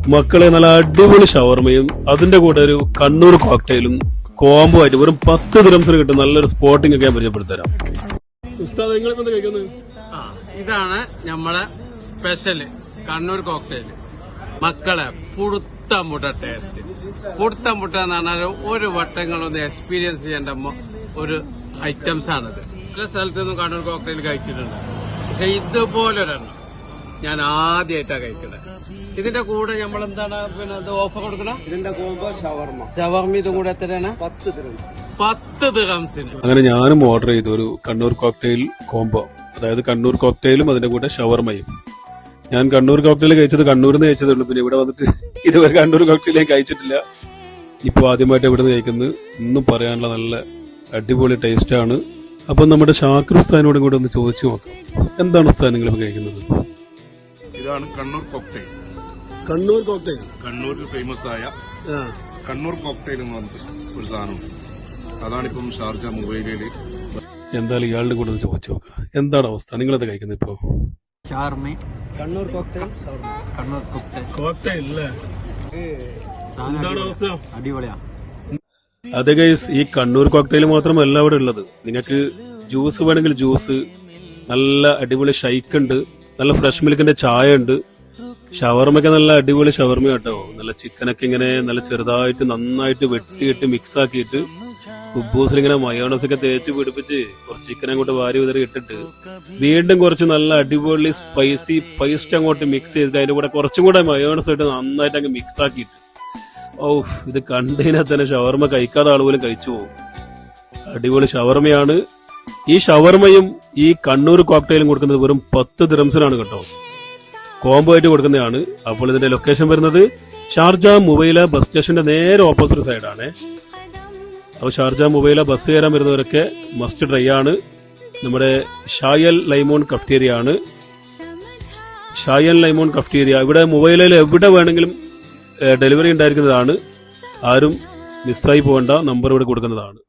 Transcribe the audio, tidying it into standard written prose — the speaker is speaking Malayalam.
മക്കളെ നല്ല അടിപൊളി ഷവർമയും അതിന്റെ കൂടെ ഒരു കണ്ണൂർ കോക്ടെയിലും കോംബോ ആയിട്ട് വെറും 10 ദിറംസിന് കിട്ടും നല്ലൊരു സ്പോട്ടിംഗ് ഒക്കെ ഞാൻ പരിചയപ്പെടുത്തരാം. ഇതാണ് നമ്മളെ സ്പെഷ്യൽ കണ്ണൂർ കോക്ടെയിൽ. മക്കളെ പുടുത്തമുട്ട ടേസ്റ്റ്. പുടുത്തമുട്ട എന്ന് പറഞ്ഞാൽ ഒരു വട്ടങ്ങളൊന്ന് എക്സ്പീരിയൻസ് ചെയ്യേണ്ട ഒരു ഐറ്റംസ് ആണിത്. പല സ്ഥലത്തുനിന്നും കണ്ണൂർ കോക്ടെയിൽ കഴിച്ചിട്ടുണ്ട്, പക്ഷെ ഇതുപോലൊരെണ്ണം ഞാൻ ആദ്യമായിട്ടാണ് കഴിക്കുന്നത്. ഇതിന്റെ കൂടെ നമ്മൾ എന്താണ് പിന്നെ ഓഫർ കൊടുക്കണം. ഇതിന്റെ കോംബോ ഷവർമ ഇതും കൂടെ എത്രയാണ്? 10 ദിറംസിന്. അങ്ങനെ ഞാനും ഓർഡർ ചെയ്തു ഒരു കണ്ണൂർ കോക്ടെയിൽ കോംബോ, അതായത് കണ്ണൂർ കോക്ടെയിലും അതിന്റെ കൂടെ ഷവർമയും. ഞാൻ കണ്ണൂർ കോക്ടെയിൽ കഴിച്ചത് കണ്ണൂരിൽ നിന്ന് കഴിച്ചതുള്ളൂ, പിന്നെ ഇവിടെ വന്നിട്ട് ഇതുവരെ കണ്ണൂർ കോക്ടെയിൽ ഞാൻ കഴിച്ചിട്ടില്ല. ഇപ്പൊ ആദ്യമായിട്ട് ഇവിടെ നിന്ന് കഴിക്കുന്നത്. ഒന്നും പറയാനുള്ള നല്ല അടിപൊളി ടേസ്റ്റ് ആണ്. അപ്പൊ നമ്മുടെ ഷാക്കിർ ഉസ്താദിനോടും കൂടെ ഒന്ന് ചോദിച്ചു നോക്കാം, എന്താണ് ഉസ്താദ് നിങ്ങൾ കഴിക്കുന്നത്? ഇതാണ് കണ്ണൂർ കോക്ടെയിൽ. കണ്ണൂർ കോക്ടെയിൽ കണ്ണൂരിൽ ഫേമസ് ആയ കണ്ണൂർ കോക്ടെയിൽ എന്ന് പറഞ്ഞിട്ട് ഒരു സാധനമുണ്ട്. അതാണിപ്പം ഷാർജ മൊബൈലില്. എന്തായാലും ഇയാളുടെ കൂടെ ഒന്ന് ചോദിച്ചു നോക്കാം, എന്താണ് അവസ്ഥ, നിങ്ങളത് കഴിക്കുന്നത് ഇപ്പൊ? കണ്ണൂർ കോക്ടെയിൽ അടിപൊളിയാ. അതെ ഗൈസ്, ഈ കണ്ണൂർ കോക്ടെയിൽ മാത്രമല്ല അവിടെ ഉള്ളത്. നിങ്ങൾക്ക് ജ്യൂസ് വേണമെങ്കിൽ ജ്യൂസ്, നല്ല അടിപൊളി ഷൈക്ക് ഉണ്ട്, നല്ല ഫ്രഷ് മിൽക്കിന്റെ ചായ ഉണ്ട്, ഷവർമയൊക്കെ നല്ല അടിപൊളി ഷവർമ കേട്ടോ. നല്ല ചിക്കനൊക്കെ ഇങ്ങനെ നല്ല ചെറുതായിട്ട് നന്നായിട്ട് വെട്ടിയിട്ട് മിക്സ് ആക്കിയിട്ട് കുബൂസിൽ ഇങ്ങനെ മയോണസ് ഒക്കെ തേച്ച് പിടിപ്പിച്ച് കുറച്ച് ചിക്കൻ അങ്ങോട്ട് വാരി വിതറി ഇട്ടിട്ട് വീണ്ടും കുറച്ച് നല്ല അടിപൊളി സ്പൈസി പേസ്റ്റ് അങ്ങോട്ട് മിക്സ് ചെയ്തിട്ട് അതിന്റെ കൂടെ കുറച്ചും കൂടെ മയോണസ് ഇട്ട് നന്നായിട്ട് അങ്ങ് മിക്സ് ആക്കിയിട്ട്, ഓ ഇത് കണ്ടതിനാൽ തന്നെ ഷവർമ കഴിക്കാത്ത ആൾ പോലും കഴിച്ചു പോകും. അടിപൊളി ഷവർമയാണ്. ഈ ഷവർമയും ഈ കണ്ണൂർ കോക്ടെയിലും കൊടുക്കുന്നത് വെറും 10 ദിറംസിനാണ് കേട്ടോ. കോംബോ ആയിട്ട് കൊടുക്കുന്നതാണ്. അപ്പോൾ ഇതിന്റെ ലൊക്കേഷൻ വരുന്നത് ഷാർജ മുബൈല ബസ് സ്റ്റേഷന്റെ നേരെ ഓപ്പോസിറ്റ് സൈഡാണ്. അപ്പോൾ ഷാർജ മുബൈല ബസ് കയറാൻ വരുന്നവരൊക്കെ മസ്റ്റ് ട്രൈ ആണ്. നമ്മുടെ ഷായൽ ലൈമോൺ കഫ്റ്റീരിയ ആണ്. ഷായൽ ലൈമോൺ കഫ്റ്റീരിയ ഇവിടെ മുബൈലയിൽ എവിടെ വേണമെങ്കിലും ഡെലിവറി ഉണ്ടായിരിക്കുന്നതാണ്. ആരും മിസ്സായി പോകേണ്ട, നമ്പർ ഇവിടെ കൊടുക്കുന്നതാണ്.